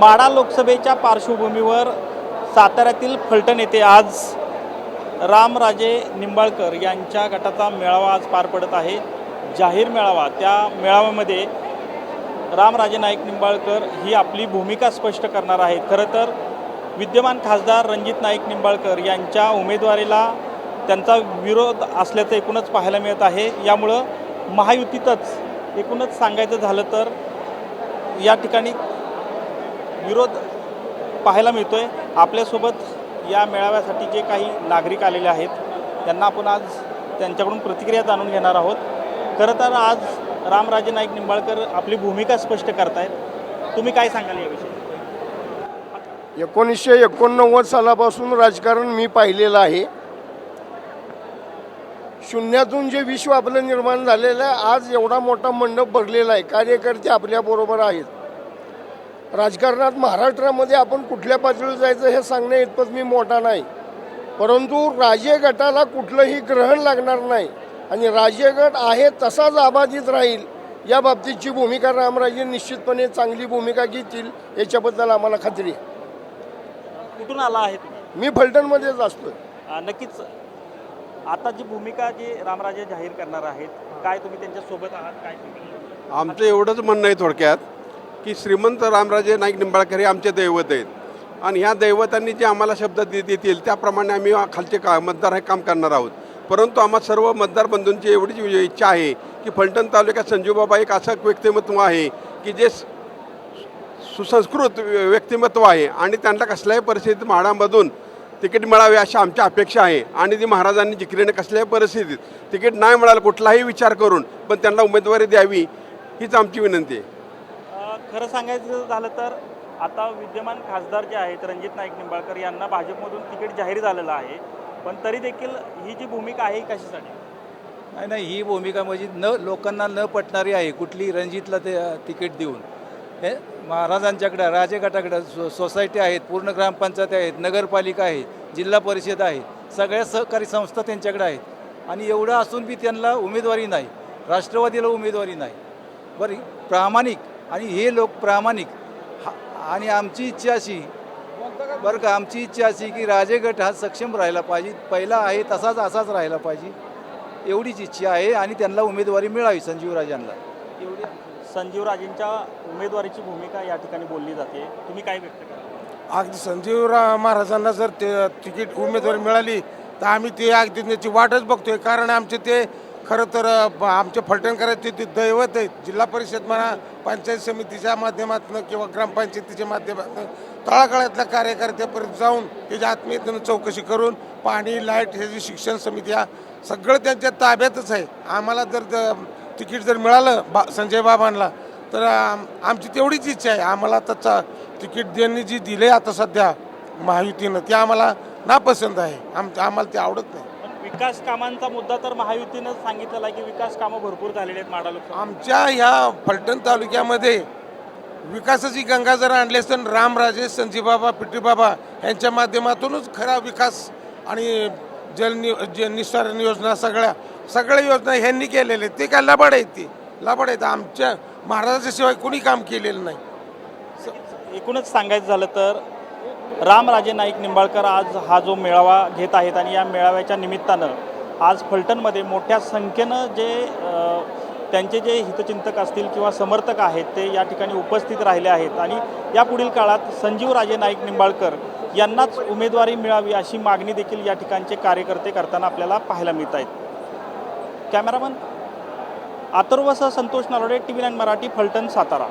माढा लोकसभेच्या पार्श्वभूमीवर साताऱ्यातील फलटण येथे आज रामराजे निंबाळकर यांच्या गटाचा मेळावा आज पार पडत आहे। जाहीर मेळावा। त्या मेळाव्यामध्ये रामराजे नाईक निंबाळकर ही आपली भूमिका स्पष्ट करणार आहेत। खरं तर विद्यमान खासदार रणजित नाईक निंबाळकर यांच्या उमेदवारीला त्यांचा विरोध असल्याचं एकूणच पाहायला मिळत आहे। यामुळे महायुतीतच एकूणच सांगायचं झालं तर या ठिकाणी विरोध पाहायला मिळतोय। आपल्यासोबत या मेळाव्यासाठी जे काही नागरिक आलेले आहेत त्यांना आपण आज त्यांच्याकडून प्रतिक्रिया जाणून घेणार आहोत। खरं तर आज रामराजे नाईक निंबाळकर आपली भूमिका स्पष्ट करतायत। तुम्ही काय सांगाल याविषयी? 1989 सालापासून राजकारण मी पाहिलेलं आहे। शून्यातून जे विश्व आपलं निर्माण झालेलं आहे, आज एवढा मोठा मंडप भरलेला आहे, कार्यकर्ते आपल्याबरोबर आहेत। राजकारणात महाराष्ट्रामध्ये आपण कुठल्या पातळीवर जायचं हे सांगण्या इतपत मी मोठा नाही, परंतु राजे गटाला कुठलंही ग्रहण लागणार नाही आणि राजे गट आहे तसाच अबाधित राहील या बाबतीची भूमिका रामराजे निश्चितपणे चांगली भूमिका घेतील याच्याबद्दल आम्हाला खात्री आहे। कुठून आला आहे तुम्ही? मी फलटणमध्येच असतोय। नक्कीच आता जी भूमिका जी रामराजे जाहीर करणार आहेत, काय तुम्ही त्यांच्या सोबत आहात? काय आमचं एवढंच म्हणणं आहे थोडक्यात की श्रीमंत रामराजे नाईक निंबाळकर हे आमचे दैवत आहेत आणि ह्या दैवतांनी जे आम्हाला शब्द देतील त्याप्रमाणे आम्ही खालचे मतदार हे काम करणार आहोत। परंतु आम्हा सर्व मतदार बंधूंची एवढीच इच्छा आहे की फलटण तालुक्यात संजूबाबा एक असं व्यक्तिमत्व आहे की जे सुसंस्कृत व्यक्तिमत्व आहे आणि त्यांना कसल्याही परिस्थितीत म्हाडामधून तिकीट मिळावे अशी आमची अपेक्षा आहे आणि ती महाराजांनी जिकरीने कसल्याही परिस्थितीत तिकीट नाही मिळालं कुठलाही विचार करून पण त्यांना उमेदवारी द्यावी हीच आमची विनंती आहे। खरं सांगायचं झालं तर आता विद्यमान खासदार जे आहेत रणजित नाईक निंबाळकर यांना भाजपमधून तिकीट जाहीर झालेलं आहे, पण तरी देखील ही जी भूमिका आहे कशासाठी? नाही, ही भूमिका म्हणजे लोकांना न पटणारी आहे। कुठली रणजितला ते तिकीट देऊन हे महाराजांच्याकडे राजे गटाकडे सोसायटी आहेत, पूर्ण ग्रामपंचायत आहेत, नगरपालिका आहे, जिल्हा परिषद आहे, सगळ्या सहकारी संस्था त्यांच्याकडे आहेत आणि एवढं असून बी त्यांना उमेदवारी नाही, राष्ट्रवादीला उमेदवारी नाही। बरं, प्रामाणिक आणि हे लोक प्रामाणिक आणि आमची इच्छा अशी बरं का, आमची इच्छा अशी की राजे गट हा सक्षम राहायला पाहिजे, पहिला आहे असाच राहायला पाहिजे एवढीच इच्छा आहे आणि त्यांना उमेदवारी मिळावी संजीवराजांना एवढी। संजीवराजेंच्या उमेदवारीची भूमिका या ठिकाणी बोलली जाते, तुम्ही काय व्यक्त करा? अगदी संजीवराव महाराजांना जर ते तिकीट उमेदवारी मिळाली तर आम्ही ते अगदी त्याची वाटच बघतोय, कारण आमचे ते खरं तर आमच्या फलटणकरांचे ते दैवत आहेत। जिल्हा परिषद म्हणा, पंचायत समितीच्या माध्यमातून किंवा ग्रामपंचायतीच्या माध्यमातून तळागाळातल्या कार्यकर्त्यापर्यंत जाऊन त्याच्या आत्मीयतेनं चौकशी करून पाणी, लाईट, हे जे शिक्षण समिती सगळं त्यांच्या ताब्यातच आहे। आम्हाला जर तिकीट जर मिळालं संजय बाबांना तर आमची तेवढीच इच्छा आहे। आम्हाला आता तिकीट त्यांनी जी दिले आता सध्या महायुतीनं ते आम्हाला नापसंत आहे, आम्हाला ते आवडत नाही। विकास कामांचा मुद्दा तर महायुतीनं सांगितलेला आहे की विकास कामं भरपूर झालेली आहेत माढा लोकसभा। आमच्या ह्या फलटण तालुक्यामध्ये विकासाची गंगा जर आणली असतं रामराजे, संजीबाबा, पिटीबाबा यांच्या माध्यमातूनच खरा विकास आणि निस्तारण योजना सगळ्या योजना ह्यांनी केलेल्या आहेत। ते काय लबाड आहेत, ती लबाड आहेत। आमच्या महाराजाच्या शिवाय कोणी काम केलेलं नाही। एकूणच सांगायचं झालं तर रामराजे नाईक निंबाळकर आज हा जो मेळावा घेत आहेत आणि या मेळाव्याच्या निमित्तानं आज फलटणमध्ये मोठ्या संख्येनं जे त्यांचे जे हितचिंतक असतील किंवा समर्थक आहेत ते या ठिकाणी उपस्थित राहिले आहेत आणि या पुढील काळात संजीवराजे नाईक निंबाळकर यांनाच उमेदवारी मिळावी अशी मागणी देखील या ठिकाणचे कार्यकर्ते करताना आपल्याला पाहायला मिळत आहेत। कॅमेरामन अथर्वसह संतोष नरोडे, TV9 मराठी, फलटण, सातारा।